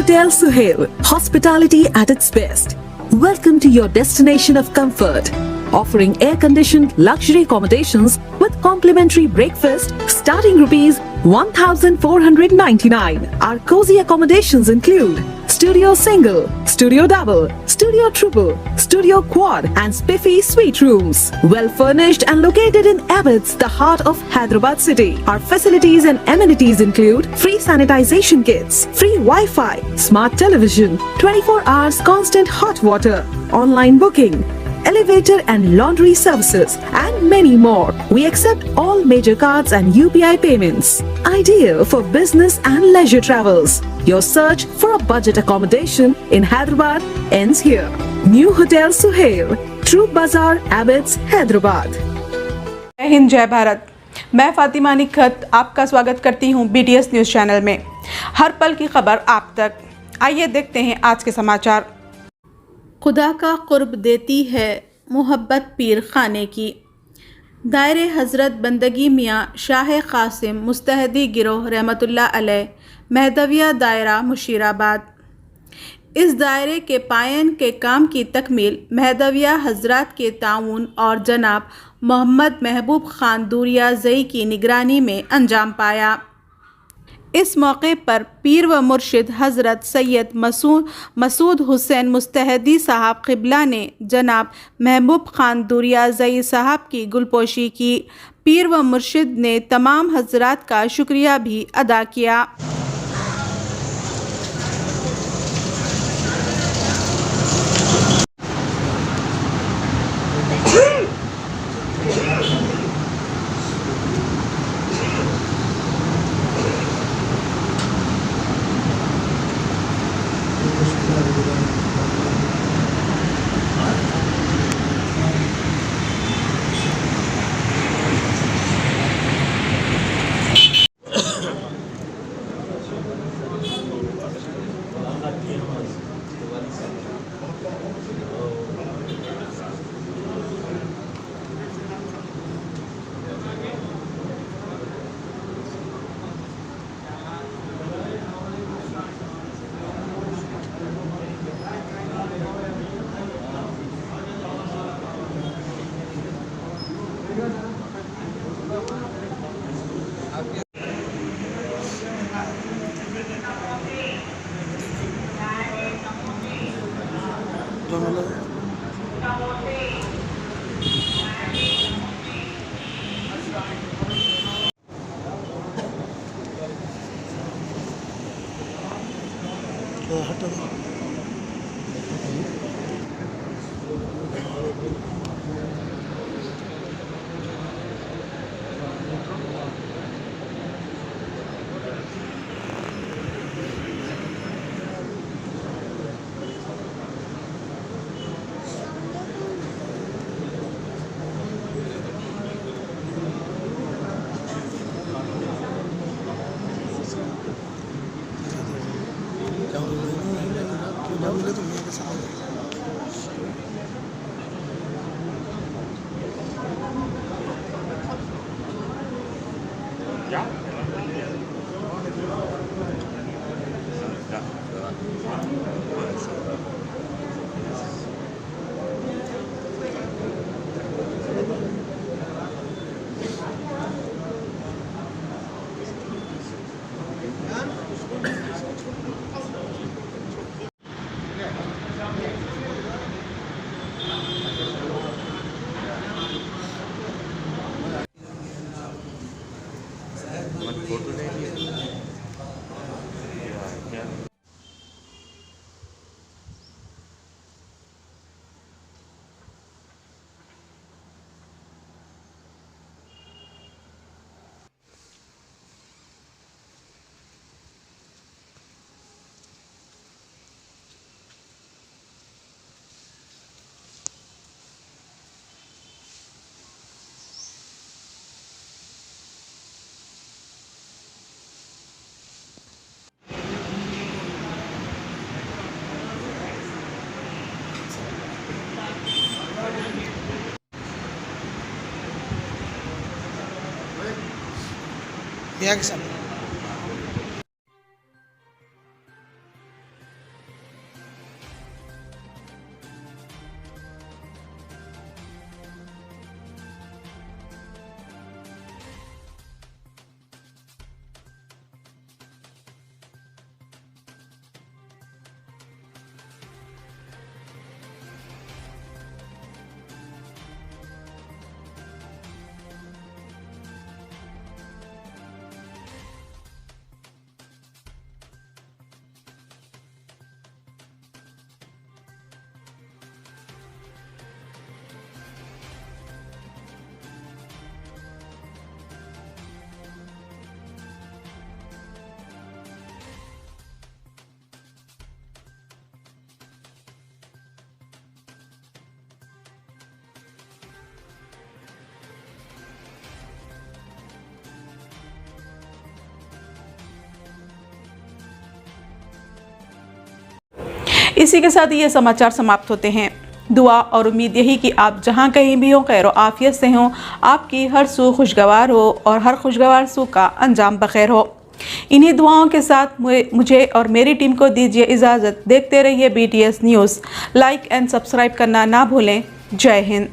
Hotel Suhail, hospitality at its best. Welcome to your destination of comfort. Offering air-conditioned luxury accommodations with complimentary breakfast starting rupees 1,499. Our cozy accommodations include studio single, studio double, studio triple, studio quad and spiffy suite rooms. Well furnished and located in Abbots, the heart of Hyderabad city. Our facilities and amenities include free sanitization kits, free Wi-Fi, smart television, 24 hours constant hot water, online booking, elevator and laundry services and many more. We accept all major cards and UPI payments. Ideal for business and leisure travels. Your search for a budget accommodation in Hyderabad ends here. New Hotel Suhail, True Bazaar, Abbots, Hyderabad. जय हिंद, जय भारत। मैं फातिमा निखत आपका स्वागत करती हूं BTS news channel में। हर पल की खबर आप तक। आइए देखते हैं आज के समाचार। खुदा का कुर्ब देती है मोहब्बत पीर खाने की। दायरे हज़रत बंदगी मिया शाह क़ासिम मुजतहदी गिरोह रहमतुल्लाह अलैह मेहदविया दायरा मुशीराबाद। इस दायरे के पायन के काम की तकमील मेहदविया हज़रात के ताउन और जनाब मोहम्मद महबूब ख़ान दुरिया ज़ई की निगरानी में अंजाम पाया। इस मौके पर पीर व मुर्शिद हज़रत सैयद मसूद हुसैन मुस्तेहदी साहब क़िबला ने जनाब महबूब ख़ान दुरिया ज़ई साहब की गुलपोशी की। पीर व मुर्शिद ने तमाम हज़रात का शुक्रिया भी अदा किया। मियाँ के साथ इसी के साथ ये समाचार समाप्त होते हैं। दुआ और उम्मीद यही कि आप जहाँ कहीं भी हो खैर आफियत से हों, आपकी हर सू खुशगवार हो और हर खुशगवार सू का अंजाम बखैर हो। इन्हीं दुआओं के साथ मुझे और मेरी टीम को दीजिए इजाज़त। देखते रहिए BTS news. Like and subscribe करना ना भूलें। जय हिंद।